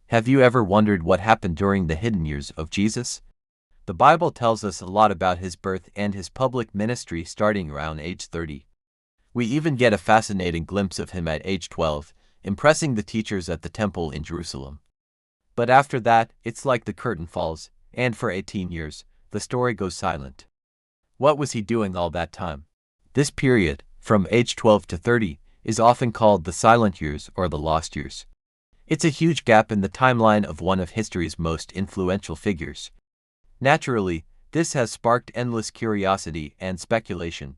Have you ever wondered what happened during the hidden years of Jesus? The Bible tells us a lot about his birth and his public ministry starting around age 30. We even get a fascinating glimpse of him at age 12, impressing the teachers at the temple in Jerusalem. But after that, it's like the curtain falls, and for 18 years, the story goes silent. What was he doing all that time? This period, from age 12 to 30, is often called the silent years or the lost years. It's a huge gap in the timeline of one of history's most influential figures. Naturally, this has sparked endless curiosity and speculation.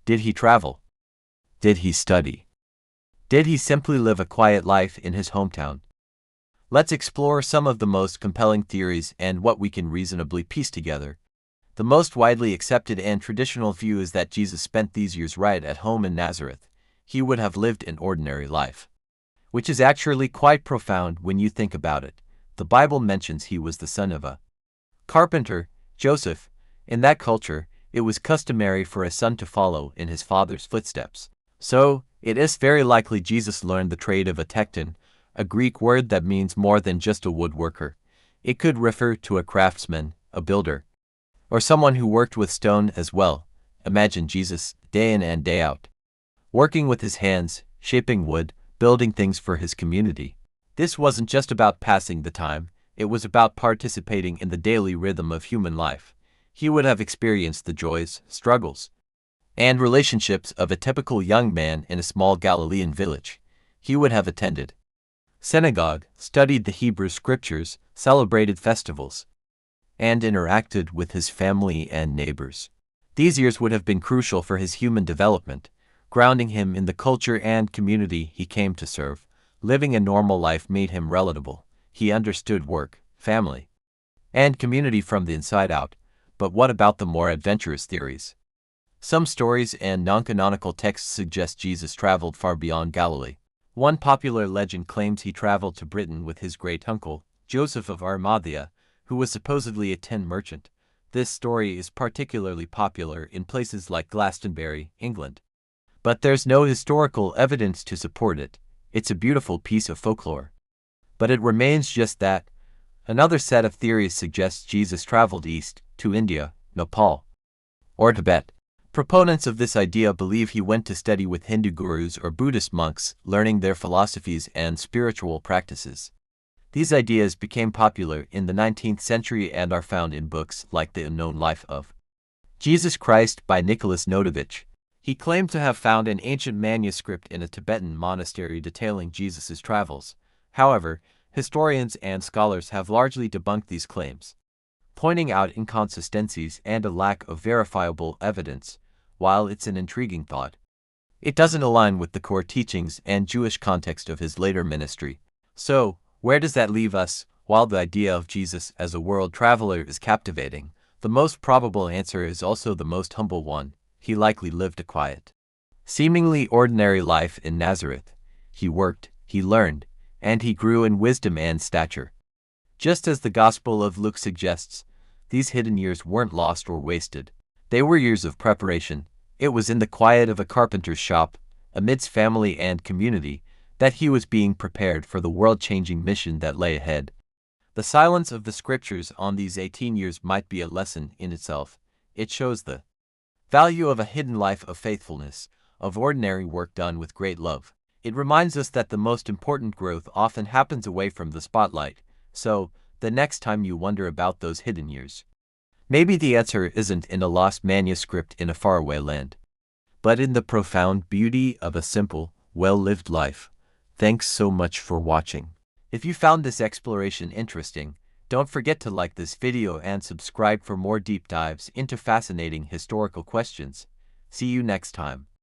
Did he travel? Did he study? Did he simply live a quiet life in his hometown? Let's explore some of the most compelling theories and what we can reasonably piece together. The most widely accepted and traditional view is that Jesus spent these years right at home in Nazareth. He would have lived an ordinary life, which is actually quite profound when you think about it. The Bible mentions he was the son of a carpenter, Joseph. In that culture, it was customary for a son to follow in his father's footsteps. So, it is very likely Jesus learned the trade of a tekton, a Greek word that means more than just a woodworker. It could refer to a craftsman, a builder, or someone who worked with stone as well. Imagine Jesus, day in and day out, working with his hands, shaping wood, building things for his community. This wasn't just about passing the time, it was about participating in the daily rhythm of human life. He would have experienced the joys, struggles, and relationships of a typical young man in a small Galilean village. He would have attended synagogue, studied the Hebrew scriptures, celebrated festivals, and interacted with his family and neighbors. These years would have been crucial for his human development, grounding him in the culture and community he came to serve. Living a normal life made him relatable. He understood work, family, and community from the inside out. But what about the more adventurous theories? Some stories and non-canonical texts suggest Jesus traveled far beyond Galilee. One popular legend claims he traveled to Britain with his great-uncle, Joseph of Arimathea, who was supposedly a tin merchant. This story is particularly popular in places like Glastonbury, England. But there's no historical evidence to support it. It's a beautiful piece of folklore. But it remains just that. Another set of theories suggests Jesus traveled east, to India, Nepal, or Tibet. Proponents of this idea believe he went to study with Hindu gurus or Buddhist monks, learning their philosophies and spiritual practices. These ideas became popular in the 19th century and are found in books like The Unknown Life of Jesus Christ by Nicholas Notovich. He claimed to have found an ancient manuscript in a Tibetan monastery detailing Jesus' travels. However, historians and scholars have largely debunked these claims, pointing out inconsistencies and a lack of verifiable evidence. While it's an intriguing thought, it doesn't align with the core teachings and Jewish context of his later ministry. So, where does that leave us? While the idea of Jesus as a world traveler is captivating, the most probable answer is also the most humble one. He likely lived a quiet, seemingly ordinary life in Nazareth. He worked, he learned, and he grew in wisdom and stature. Just as the Gospel of Luke suggests, these hidden years weren't lost or wasted. They were years of preparation. It was in the quiet of a carpenter's shop, amidst family and community, that he was being prepared for the world-changing mission that lay ahead. The silence of the scriptures on these 18 years might be a lesson in itself. It shows the value of a hidden life of faithfulness, of ordinary work done with great love. It reminds us that the most important growth often happens away from the spotlight. So, the next time you wonder about those hidden years, maybe the answer isn't in a lost manuscript in a faraway land, but in the profound beauty of a simple, well-lived life. Thanks so much for watching. If you found this exploration interesting, don't forget to like this video and subscribe for more deep dives into fascinating historical questions. See you next time.